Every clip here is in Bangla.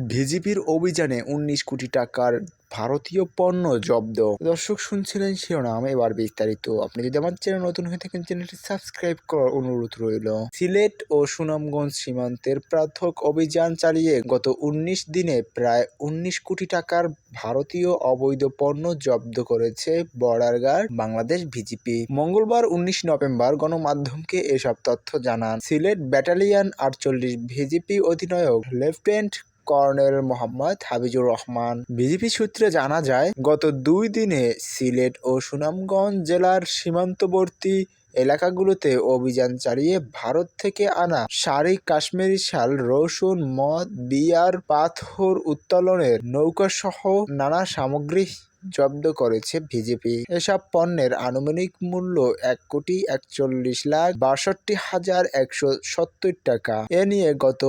ভিজিপির অভিযানে ১৯ কোটি টাকার ভারতীয় পণ্য জব্দ। দর্শক শুনছিলেন শিরোনাম, এবার বিস্তারিত। আপনি যদি আমার চ্যানেল নতুন হয়ে থাকেন, চ্যানেলটি সাবস্ক্রাইব করার অনুরোধ রইল। সিলেট ও সুনামগঞ্জ সীমান্তের পৃথক অভিযান চালিয়ে গত ১৯ দিনে প্রায় ১৯ কোটি টাকার ভারতীয় অবৈধ পণ্য জব্দ করেছে বর্ডার গার্ড বাংলাদেশ ভিজিপি। মঙ্গলবার ১৯ নভেম্বর গণমাধ্যমকে এসব তথ্য জানান সিলেট ব্যাটালিয়ন ৪৮ ভিজিপি অধিনায়ক lieutenant colonel Mohammad Habijur Rahman. BGP সূত্রে জানা যায়, গত ২ দিনে সিলেট ও সুনামগঞ্জ জেলার সীমান্তবর্তী এলাকাগুলোতে অভিযান চালিয়ে ভারত থেকে আনা শাড়ি, কাশ্মীরি শাল, রসুন, মদ, বিয়ার, পাথর উত্তোলনের নৌকাসহ নানা সামগ্রী জব্দ করেছে ভিজিপি। এসব পণ্যের আনুমানিক মূল্য ১,৪১,৬২,১৭০ টাকা। এ নিয়ে গত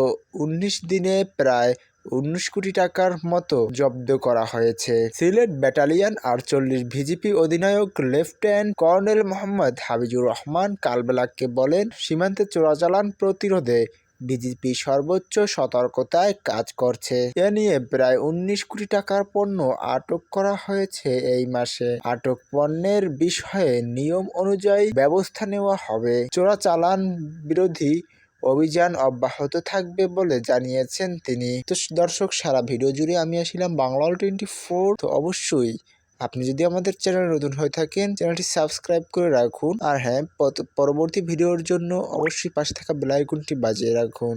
১৯ দিনে প্রায় ১৯ কোটি টাকার মতো জব্দ করা হয়েছে। সিলেট ব্যাটালিয়ন ৪৮ ভিজিপি অধিনায়ক লেফটেন্যান্ট কর্নেল মোহাম্মদ হাবিজুর রহমান কালবেলাকে বলেন, সীমান্তে চোরাচালান প্রতিরোধে ভিজিপি সর্বোচ্চ সতর্কতায় কাজ করছে। এ নিয়ে প্রায় ১৯ কোটি টাকার পণ্য আটক করা হয়েছে এই মাসে। আটক পণ্যের বিষয়ে নিয়ম অনুযায়ী ব্যবস্থা নেওয়া হবে। চোরাচালান বিরোধী অভিযান অব্যাহত থাকবে বলে জানিয়েছেন তিনি। তো দর্শক, সারা ভিডিও জুড়ে আমি আসছিলাম বাংলাঅল24। তো অবশ্যই আপনি যদি আমাদের চ্যানেল নতুন হয়ে থাকেন, চ্যানেলটি সাবস্ক্রাইব করে রাখুন। আর হ্যাঁ, পরবর্তী ভিডিওর জন্য অবশ্যই পাশে থাকা বেল আইকনটি বাজিয়ে রাখুন।